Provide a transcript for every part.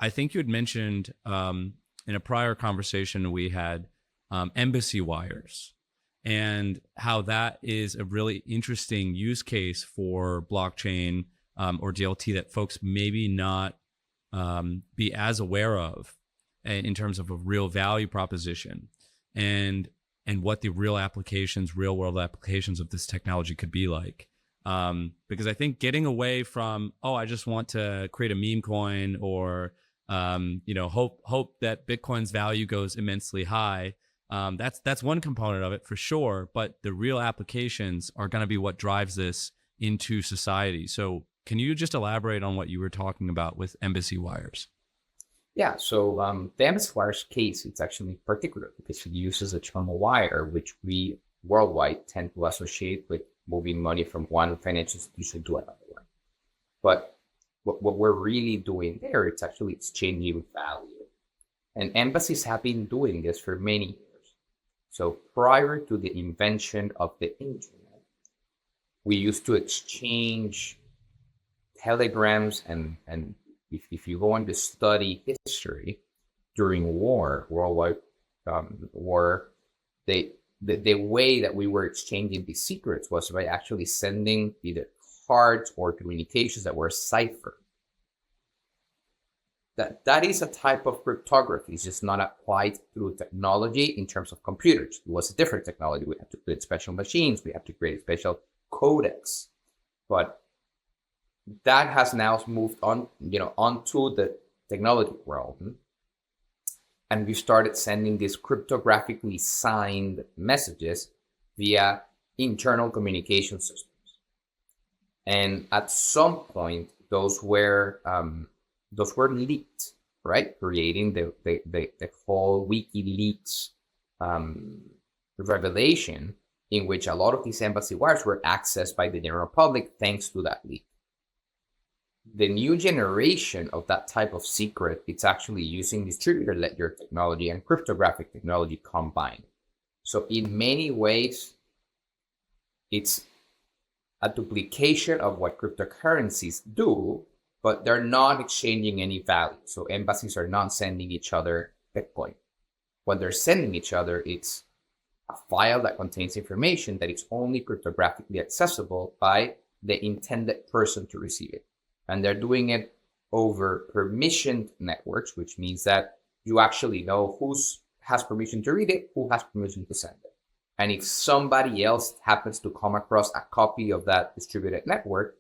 I think you had mentioned in a prior conversation we had embassy wires and how that is a really interesting use case for blockchain or DLT that folks maybe not be as aware of in terms of a real value proposition and what the real applications, real world applications of this technology could be like. Because I think getting away from, oh, I just want to create a meme coin or hope that Bitcoin's value goes immensely high. That's one component of it for sure, but the real applications are going to be what drives this into society. So can you just elaborate on what you were talking about with embassy wires? Yeah, so the embassy wires case, it's actually particular because it uses a term wire, which we worldwide tend to associate with moving money from one financial institution to another one. But what we're really doing there, it's actually exchanging value. And embassies have been doing this for many years. So prior to the invention of the internet, we used to exchange telegrams and if you go on to study history during worldwide war, the way that we were exchanging these secrets was by actually sending either cards or communications that were ciphered. That is a type of cryptography. It's just not applied through technology in terms of computers. It was a different technology. We had to create special machines. We have to create a special codex. But that has now moved on, onto the technology world. And we started sending these cryptographically signed messages via internal communication systems. And at some point, those were leaked, right? Creating the whole WikiLeaks revelation, in which a lot of these embassy wires were accessed by the general public thanks to that leak. The new generation of that type of secret, it's actually using distributed ledger technology and cryptographic technology combined. So in many ways, it's a duplication of what cryptocurrencies do, but they're not exchanging any value. So embassies are not sending each other Bitcoin. What they're sending each other, it's a file that contains information that is only cryptographically accessible by the intended person to receive it. And they're doing it over permissioned networks, which means that you actually know who has permission to read it, who has permission to send it. And if somebody else happens to come across a copy of that distributed network,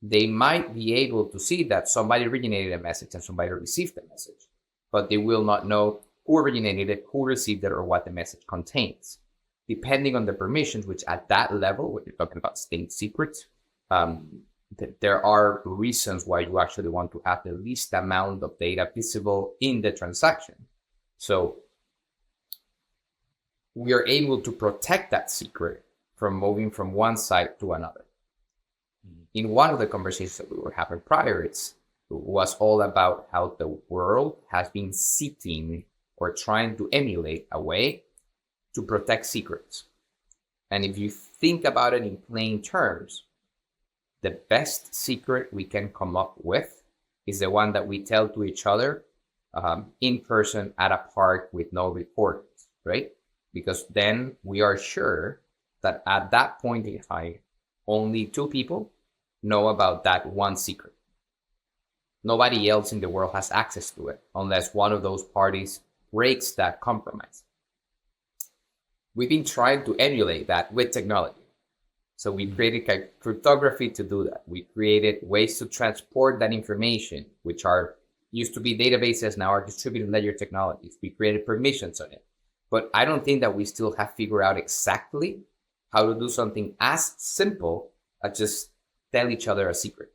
they might be able to see that somebody originated a message and somebody received the message, but they will not know who originated it, who received it, or what the message contains. Depending on the permissions, which at that level, when you're talking about state secrets, there are reasons why you actually want to have the least amount of data visible in the transaction. So we are able to protect that secret from moving from one side to another. In one of the conversations that we were having prior, it was all about how the world has been seeking or trying to emulate a way to protect secrets. And if you think about it in plain terms, the best secret we can come up with is the one that we tell to each other in person at a park with no recordings, right? Because then we are sure that at that point in time, only two people know about that one secret. Nobody else in the world has access to it unless one of those parties breaks that compromise. We've been trying to emulate that with technology. So we created cryptography to do that. We created ways to transport that information, which used to be databases, now are distributed ledger technologies. We created permissions on it. But I don't think that we still have figured out exactly how to do something as simple as just tell each other a secret.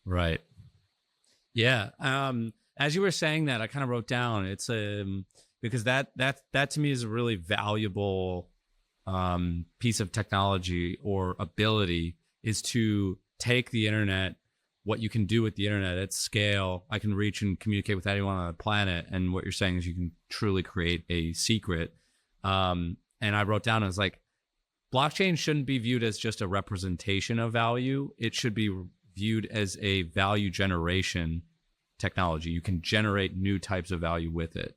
Right. Yeah. As you were saying that, I kind of wrote down, it's because that to me is a really valuable piece of technology or ability, is to take the internet, what you can do with the internet at scale. I can reach and communicate with anyone on the planet. And what you're saying is you can truly create a secret. And I wrote down, I was like, blockchain shouldn't be viewed as just a representation of value. It should be viewed as a value generation technology. You can generate new types of value with it.